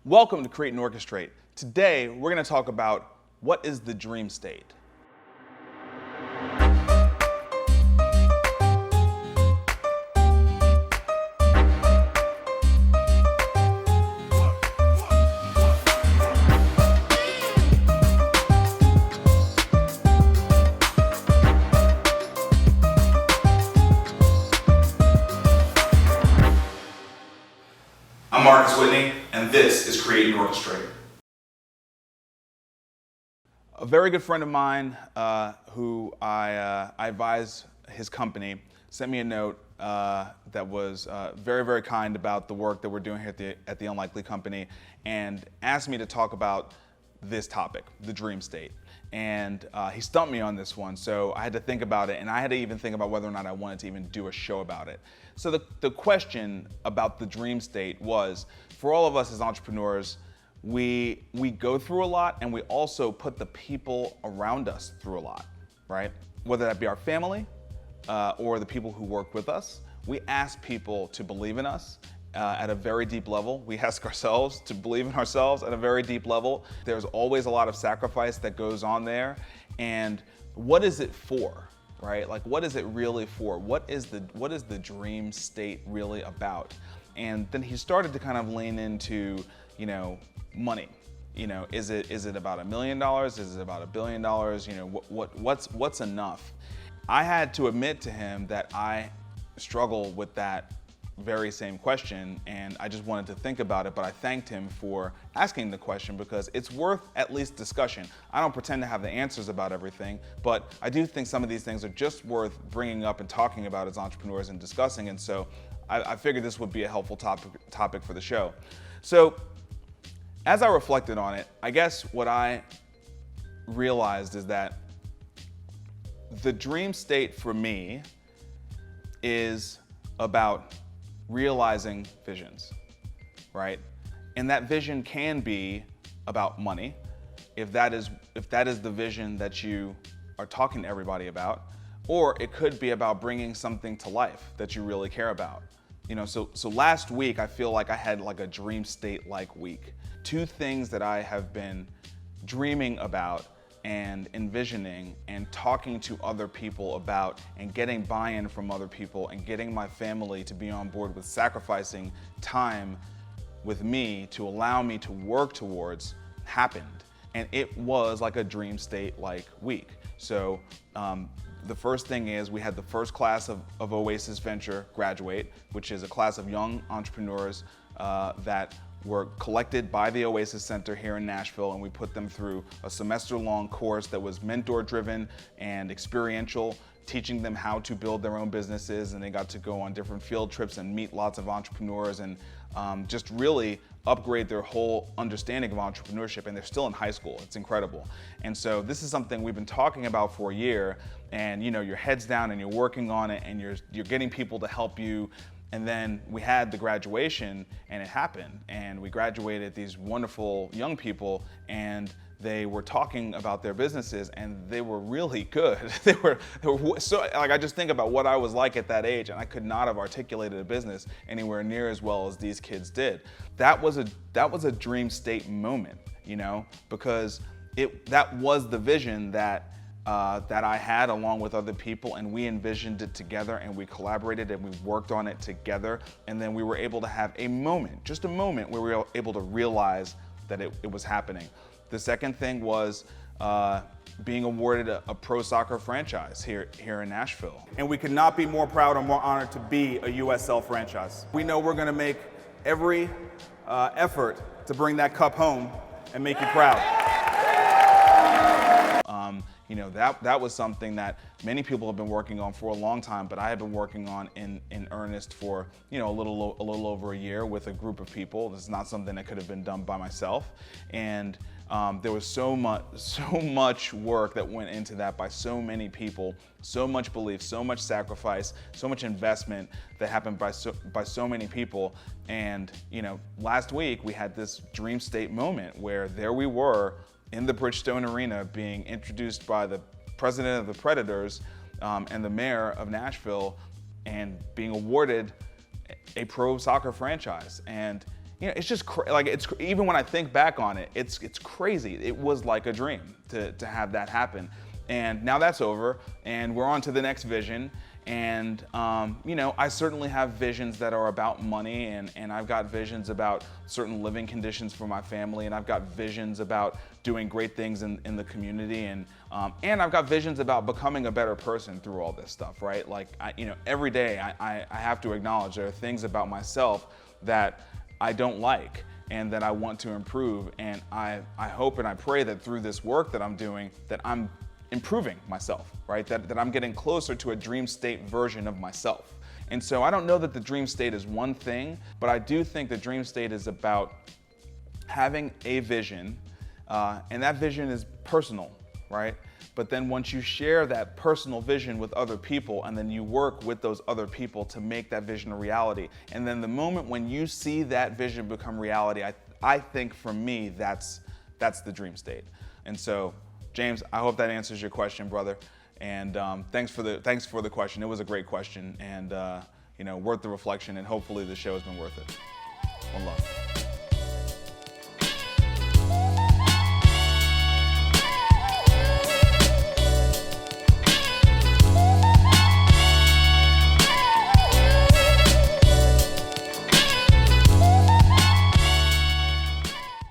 Welcome to Create and Orchestrate. Today, we're going to talk about what is the dream state. I'm Marcus Whitney, and this is Create and Orchestrate. A very good friend of mine who I advise his company sent me a note that was very, very kind about the work that we're doing here at the Unlikely Company and asked me to talk about this topic, the dream state. And he stumped me on this one, so I had to think about it, and I had to even think about whether or not I wanted to even do a show about it. So the question about the dream state was, for all of us as entrepreneurs, we go through a lot, and we also put the people around us through a lot, right? Whether that be our family or the people who work with us, we ask people to believe in us at a very deep level. We ask ourselves to believe in ourselves at a very deep level. There's always a lot of sacrifice that goes on there. And what is it for, right? Like, what is it really for? What is the dream state really about? And then he started to kind of lean into, money. Is it about $1 million? Is it about $1 billion? What's enough? I had to admit to him that I struggle with that very same question, and I just wanted to think about it, but I thanked him for asking the question because it's worth at least discussion. I don't pretend to have the answers about everything, but I do think some of these things are just worth bringing up and talking about as entrepreneurs and discussing, and so I figured this would be a helpful topic for the show. So as I reflected on it, I guess what I realized is that the dream state for me is about realizing visions, right? And that vision can be about money, if that is the vision that you are talking to everybody about, or it could be about bringing something to life that you really care about. So last week I feel like I had like a dream state like week. Two things that I have been dreaming about and envisioning and talking to other people about and getting buy-in from other people and getting my family to be on board with sacrificing time with me to allow me to work towards happened. And it was like a dream state like week. So the first thing is we had the first class of Oasis Venture graduate, which is a class of young entrepreneurs that were collected by the Oasis Center here in Nashville, and we put them through a semester-long course that was mentor-driven and experiential, teaching them how to build their own businesses, and they got to go on different field trips and meet lots of entrepreneurs and just really upgrade their whole understanding of entrepreneurship, and they're still in high school. It's incredible. And so this is something we've been talking about for a year, and your head's down and you're working on it and you're getting people to help you. And then we had the graduation and it happened, and we graduated these wonderful young people, and they were talking about their businesses and they were really good. they were so, like, I just think about what I was like at that age, and I could not have articulated a business anywhere near as well as these kids did. That was a dream state moment, because that was the vision that I had along with other people, and we envisioned it together, and we collaborated and we worked on it together, and then we were able to have just a moment where we were able to realize that it was happening. The second thing was being awarded a pro soccer franchise here in Nashville. And we could not be more proud or more honored to be a USL franchise. We know we're gonna make every effort to bring that cup home and make you proud. That was something that many people have been working on for a long time, but I have been working on in earnest for a little over a year with a group of people. This is not something that could have been done by myself, and there was so much work that went into that by so many people, so much belief, so much sacrifice, so much investment that happened by so many people. And last week we had this dream state moment where there we were in the Bridgestone Arena being introduced by the president of the Predators and the mayor of Nashville, and being awarded a pro soccer franchise. And it's just even when I think back on it, it's crazy. It was like a dream to have that happen. And now that's over, and we're on to the next vision. And I certainly have visions that are about money, and I've got visions about certain living conditions for my family, and I've got visions about doing great things in the community, and I've got visions about becoming a better person through all this stuff, right? Like, every day I have to acknowledge there are things about myself that I don't like and that I want to improve, and I hope and I pray that through this work that I'm doing, that I'm improving myself, right? That I'm getting closer to a dream state version of myself. And so I don't know that the dream state is one thing, but I do think the dream state is about having a vision, and that vision is personal, right? But then once you share that personal vision with other people, and then you work with those other people to make that vision a reality, and then the moment when you see that vision become reality, I think for me, that's the dream state. And so, James, I hope that answers your question, brother. And thanks for the question. It was a great question, and worth the reflection. And hopefully the show has been worth it. One love.